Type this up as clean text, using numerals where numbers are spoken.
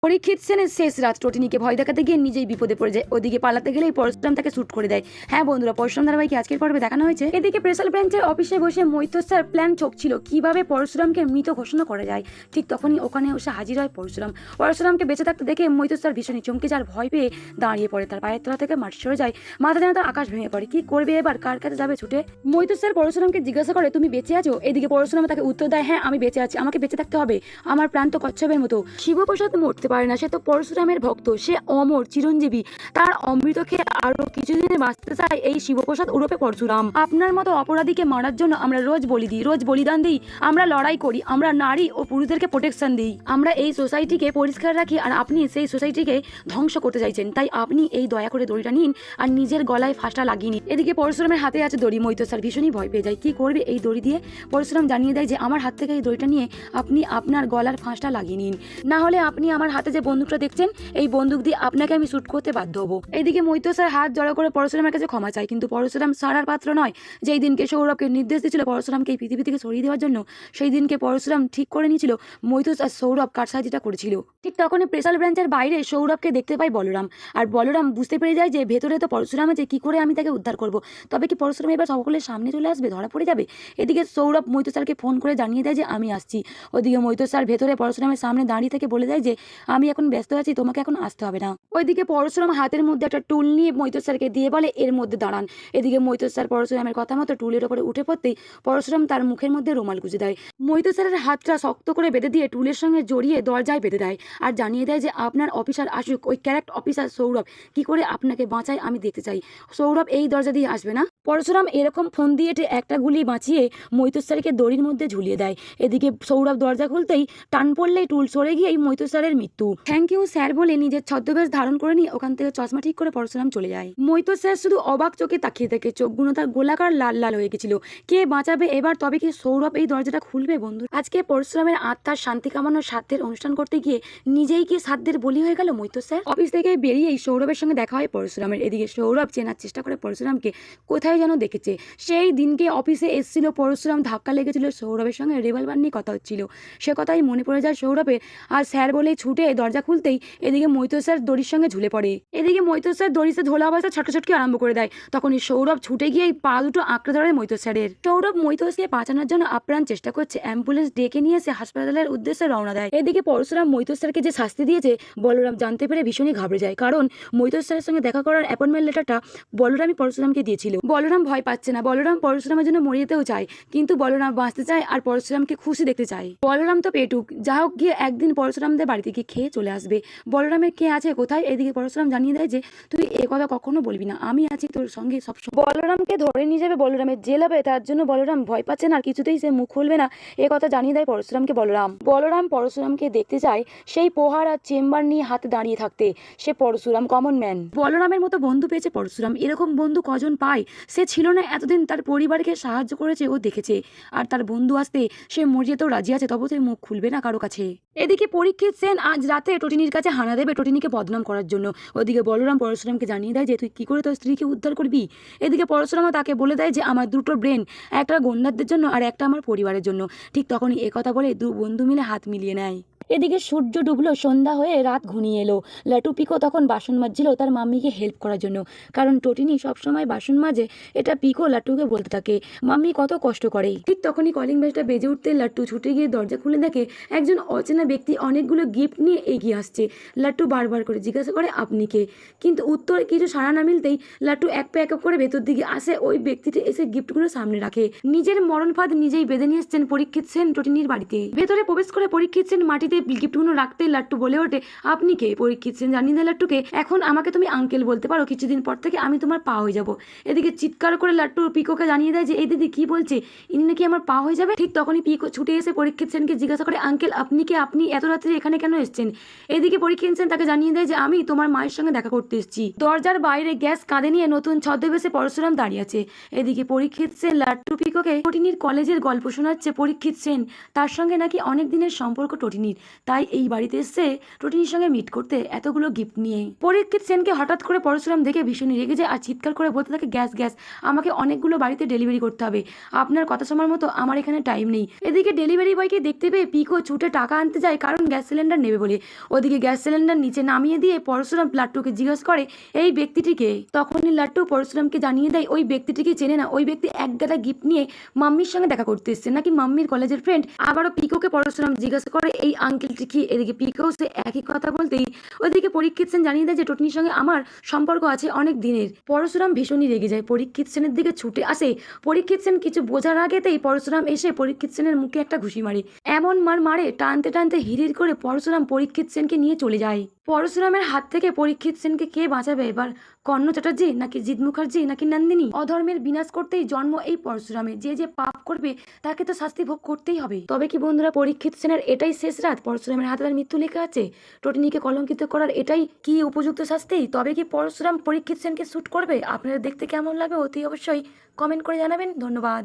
পরীক্ষিত সেনের শেষ রাত টটিনিকে ভয় দেখাতে গিয়ে নিজেই বিপদে পড়ে যায়। ওদিকে পালাতে গেলেই পরশুরাম তাকে শুট করে দেয়। হ্যাঁ বন্ধুরা, পরশুরাম ধারাবাহিকে আজকের পর্বে দেখানো হয়েছে এদিকে স্পেশাল ব্রাঞ্চের অফিসে বসে মৈত্র স্যার প্ল্যান চকছিল কিভাবে পরশুরামকে মৃত ঘোষণা করা যায়। ঠিক তখনই ওখানে এসে হাজির হয় পরশুরাম। পরশুরামকে বেঁচে থাকতে দেখে মৈত্র স্যার ভীষণই চমকে যার ভয় পেয়ে দাঁড়িয়ে পড়ে। তার পায়ের তলা থেকে মাটি সরে যায়, মাথা যেন তার আকাশ ভেঙে পড়ে। কি করবে এবার, কার কাছে যাবে ছুটে? মৈত্র স্যার পরশুরামকে জিজ্ঞাসা করে, তুমি বেঁচে আছো? এদিকে পরশুরাম তাকে উত্তর দেয়, হ্যাঁ আমি বেঁচে আছি, আমাকে বেঁচে থাকতে হবে, আমার প্রাণ তো কচ্ছপের মতো। শিবপ্রসাদ মরতে পারে না, সে তো পরশুরামের ভক্ত, সে অমর চিরঞ্জীবী, তার অমৃত খেয়ে আরো কিছুদিনে বাঁচতে চায় এই শিবপ্রসাদ ওরফে পরশুরাম। আপনার মতো অপরাধীকে মারার জন্য আমরা রোজ বলি দিই, রোজ বলিদান দিই, আমরা লড়াই করি, আমরা নারী ও পুরুষদেরকে প্রোটেকশন দিই, আমরা এই সোসাইটিকে পরিষ্কার রাখি, আর আপনি সেই সোসাইটিকে ধ্বংস করতে চাইছেন। তাই আপনি এই দয়া করে দড়িটা নিন আর নিজের গলায় ফাঁসটা লাগিয়ে নিন। এদিকে পরশুরামের হাতে আছে দড়ি। মৈত্র স্যার ভীষণই ভয় পেয়ে যায়, কি করবে এই দড়ি দিয়ে? পরশুরাম জানিয়ে দেয় যে আমার হাত থেকে এই দড়িটা নিয়ে আপনি আপনার গলার ফাঁসটা লাগিয়ে নিন, না হলে আপনি আমার হাতে যে বন্দুকটা দেখছেন এই বন্দুক দিয়ে আপনাকে আমি শুট করতে বাধ্য হবো। এইদিকে মৈত্র স্যার হাত জড়ো করে পরশুরামের কাছে ক্ষমা চায়, কিন্তু পরশুরাম সারার পাত্র নয়। যেই দিনকে সৌরভকে নির্দেশ দিয়েছিল পরশুরামকে এই পৃথিবী থেকে সরিয়ে দেওয়ার জন্য, সেই দিনকে পরশুরাম ঠিক করে নিয়েছিল মৈত্র আর সৌরভ কারসাজিটা করেছিল। ঠিক তখনই স্পেশাল ব্রাঞ্চের বাইরে সৌরভকে দেখতে পায় বলরাম, আর বলরাম বুঝতে পেরে যায় যে ভেতরে তো পরশুরাম আছে, কি করে আমি তাকে উদ্ধার করব। তবে কি পরশুরাম এবার সকলের সামনে চলে আসবে, ধরা পড়ে যাবে? এদিকে সৌরভ মৈত্র স্যারকে ফোন করে জানিয়ে দেয় যে আমি আসছি। ওদিকে মৈত্র স্যার ভেতরে পরশুরামের সামনে দাঁড়িয়ে থেকে বলে দেয় যে আমি এখন ব্যস্ত আছি, তোমাকে এখন আসতে হবে না। ওইদিকে পরশুরাম হাতের মধ্যে একটা টুল নিয়ে মৈত্র স্যারকে দিয়ে বলে এর মধ্যে দাঁড়ান। এদিকে মৈত্র স্যার পরশুরামের কথা মতো টুলের ওপরে উঠে পড়তেই পরশুরাম তার মুখের মধ্যে রুমাল গুঁজে দেয়। মৈত্র স্যারের হাতটা শক্ত করে বেঁধে দিয়ে টুলের সঙ্গে জড়িয়ে দরজায় বেঁধে দেয়, আর জানিয়ে দেয় যে আপনার অফিসার আসুক, ওই ক্যারেক্ট অফিসার সৌরভ কি করে আপনাকে বাঁচায় আমি দেখতে চাই। সৌরভ এই দরজা দিয়ে আসবে না। পরশুরাম এরকম ফোন দিয়ে একটা গুলি বাঁচিয়ে মৈত্র স্যারকে দড়ির মধ্যে ঝুলিয়ে দেয়। এদিকে সৌরভ দরজা খুলতেই টান পড়লেই টুল সরে গিয়েই মৈত্র স্যারের মৃত্যু। থ্যাংক ইউ স্যার বলে নিজের ছদ্মবেশ ধারণ করে নিয়ে ওখান থেকে চশমা ঠিক করে পরশুরাম চলে যায়। মৈত্র স্যার শুধু অবাক চোখে তাকিয়ে থাকে, চোখগুলো তার গোলাকার লাল লাল হয়ে গেছিল। কে বাঁচাবে এবার? তবে কি সৌরভ এই দরজাটা খুলবে? বন্ধু, আজকে পরশুরামের আত্মার শান্তি কামানোর সাধ্যের অনুষ্ঠান করতে গিয়ে নিজেই কি সাধ্যের বলি হয়ে গেল মৈত্র স্যার। অফিস থেকে বেরিয়েই সৌরভের সঙ্গে দেখা হয় পরশুরামের। এদিকে সৌরভ চেনার চেষ্টা করে পরশুরামকে, কোথায় যেন দেখেছে। সেই দিনকে অফিসে এসেছিল পরশুরাম, ধাক্কা লেগেছিল সৌরভের সঙ্গে, রিভলভার নিয়ে কথা হচ্ছিল, সে কথাই মনে পড়ে যায় সৌরভের। আর স্যার বলেই ছুটে দরজা খুলতেই এদিকে মৈত্র স্যার দড়ির সঙ্গে ঝুলে পড়ে। এদিকে মৈত্র স্যার দড়িতে ধোলা অবস্থায় ছটকি আরম্ভ করে দেয়। তখনই সৌরভ ছুটে গিয়ে পা দুটো আঁকড়ে ধরে মৈত্র স্যারের। সৌরভ মৈত্রকে বাঁচানোর জন্য আপ্রাণ চেষ্টা করছে, অ্যাম্বুলেন্স ডেকে নিয়ে এসে হাসপাতালের উদ্দেশ্যে রওনা দেয়। এদিকে পরশুরাম মৈত্র স্যারকে যে শাস্তি দিয়েছে বলরাম জানতে পেরে ভীষণই ঘাবড়ে যায়, কারণ মৈত্র স্যারের সঙ্গে দেখা করার অ্যাপয়েন্টমেন্ট লেটারটা বলরামই পরশুরামকে দিয়েছিল। বলরাম ভয় পাচ্ছে না, বলরাম পরশুরামের জন্য মরে যেতেও চায়, কিন্তু বলরাম বাঁচতে চায় আর পরশুরামকে খুশি দেখতে চায়। বলরাম তো পেটুক, যা হোক গিয়ে একদিন পরশুরামদের বাড়িতে গিয়ে খেয়ে চলে আসবে। বলরামের কে আছে কোথায়? এদিকে পরশুরাম জানিয়ে দেয় যে তুই এ কথা কখনো বলবি না, আমি আছি তোর সঙ্গে সবসময়। বলরামকে ধরে নিয়ে যাবে, বলরামের জেল হবে, তার জন্য বলরাম ভয় পাচ্ছে না আর কিছুতেই সে মুখ খুলবে না, এ কথা জানিয়ে দেয় পরশুরামকে বলরাম। বলরাম পরশুরামকে দেখতে চায় সেই পোহার আর চেম্বার নিয়ে হাতে দাঁড়িয়ে থাকতে। সে পরশুরাম কমন ম্যান, বলরামের মতো বন্ধু পেয়েছে পরশুরাম, এরকম বন্ধু কজন পায়? সে ছিল না এতদিন, তার পরিবারকে সাহায্য করেছে, ও দেখেছে, আর তার বন্ধু আসতে সে মরে যেতেও রাজি আছে, তবে সে মুখ খুলবে না কারো কাছে। এদিকে পরীক্ষিত সেন আজ রাতে টটিনির কাছে হানা দেবে টটিনিকে বদনাম করার জন্য। ওদিকে বলরাম পরশুরামকে জানিয়ে দেয় যে তুই কি করে তোর স্ত্রীকে উদ্ধার করবি। এদিকে পরশুরামও তাকে বলে দেয় যে আমার দুটো ব্রেন, একটা গন্ডারদের জন্য আর একটা আমার পরিবারের জন্য। ঠিক তখনই একথা বলে দু বন্ধু মিলে হাত মিলিয়ে নেয়। এদিকে সূর্য ডুবলো, সন্ধ্যা হয়ে রাত ঘনিয়ে এলো। লাটু পিকো তখন বাসন মাজছিল তার মাম্মিকে হেল্প করার জন্য, কারণ টটিনি সবসময় বাসন মাজে, এটা পিকো লাট্টুকে বলতে থাকে মাম্মি কত কষ্ট করে। ঠিক তখনই কলিং বেলটা বেজে উঠতে লাট্টু ছুটে গিয়ে দরজা খুলে দেখে একজন অচেনা ব্যক্তি অনেকগুলো গিফট নিয়ে এগিয়ে আসছে। লাট্টু বারবার করে জিজ্ঞাসা করে আপনি কে, কিন্তু উত্তরে কিছু সাড়া না মিলতেই লাট্টু এক পা এক করে ভেতর দিকে আসে। ওই ব্যক্তিটি এসে গিফটগুলো সামনে রাখে। নিজের মরণ ফাঁদ নিজেই বেঁধে নিয়ে এসছেন পরীক্ষিত সেন টটিনির বাড়িতে। ভেতরে প্রবেশ করে পরীক্ষিত সেন মাটিতে গিফটগুলো রাখতে লাট্টু বলে ওঠে আপনি কে? পরীক্ষিত সেন জানিয়ে দেয় লাট্টুকে এখন আমাকে তুমি আঙ্কেল বলতে পারো, কিছুদিন পর থেকে আমি তোমার পা হয়ে যাবো। এদিকে চিৎকার করে লাট্টু পিকোকে জানিয়ে দেয় যে এই দিদি কি বলছে, ইনি নাকি আমার পা হয়ে যাবে। ঠিক তখনই পিকো ছুটে এসে পরীক্ষিত সেনকে জিজ্ঞাসা করে আঙ্কেল আপনি কে, আপনি এত রাত্রে এখানে কেন এসেছেন? এদিকে পরীক্ষিত সেন তাকে জানিয়ে দেয় যে আমি তোমার মায়ের সঙ্গে দেখা করতে এসেছি। দরজার বাইরে গ্যাস কাঁধে নিয়ে নতুন ছদ্মবেশে পরশুরাম দাঁড়িয়ে আছে। এদিকে পরীক্ষিত সেন লাট্টু পিকোকে টটিনির কলেজের গল্প শোনাচ্ছে। পরীক্ষিত সেন তার সঙ্গে নাকি অনেক দিনের সম্পর্ক টটিনির, তাই এই বাড়িতে এসে টোটিনির সঙ্গে মিট করতে এতগুলো গিফট নিয়ে। পরীক্ষিত সেনকে হঠাৎ করে পরশুরাম দেখে ভীষণই রেগে যায় আর চিৎকার করে বলতে থাকে, গ্যাস গ্যাস, আমাকে অনেকগুলো বাড়িতে ডেলিভারি করতে হবে, আপনার কথা শোনার মতো আমার এখানে টাইম নেই। এদিকে ডেলিভারি বয়কে দেখতে পেয়ে পিকো ছুটে টাকা আনতে যায় কারণ গ্যাস সিলিন্ডার নেবে বলে। ওদিকে গ্যাস সিলিন্ডার নিচে নামিয়ে দিয়ে পরশুরাম লাট্টুকে জিজ্ঞাসা করে এই ব্যক্তিটিকে। তখনই লাট্টু পরশুরামকে জানিয়ে দেয় ওই ব্যক্তিটিকে চেনে না, ওই ব্যক্তি এক গাদা গিফট নিয়ে মাম্মির সঙ্গে দেখা করতে এসছে, নাকি মাম্মির কলেজের ফ্রেন্ড। আবারও পিকোকে পরশুরাম জিজ্ঞাসা করে এই আঙ্কেলটি কি। এদিকে পিকো সে একই কথা বলতেই ওইদিকে পরীক্ষিত সেন জানিয়ে দেয় যে টোটনির সঙ্গে আমার সম্পর্ক আছে অনেক দিনের। পরশুরাম ভীষণই রেগে যায়, পরীক্ষিত সেনের দিকে ছুটে আসে। পরীক্ষিত সেন কিছু বোঝার আগেতেই পরশুরাম এসে পরীক্ষিত সেনের মুখে একটা ঘুষি মারে, এমন মারে টানতে টানতে হিড়ির করে পরশুরাম পরীক্ষিত সেনকে নিয়ে চলে যায়। পরশুরামের হাত থেকে পরীক্ষিত সেনকে কে বাঁচাবে এবার? কর্ণ চ্যাটার্জি নাকি জিৎ মুখার্জি নাকি নন্দিনী? অধর্মের বিনাশ করতেই জন্ম এই পরশুরামে, যে যে পাপ করবে তাকে তো শাস্তি ভোগ করতেই হবে। তবে কি বন্ধুরা পরীক্ষিত সেনের এটাই শেষ রাত? পরশুরামের হাতে তার মৃত্যু লেখা আছে, টোটিনিকে কলঙ্কিত করার এটাই কি উপযুক্ত শাস্তি? তবে কি পরশুরাম পরীক্ষিত সেনকে শ্যুট করবে? আপনাদের দেখতে কেমন লাগবে অতি অবশ্যই কমেন্ট করে জানাবেন। ধন্যবাদ।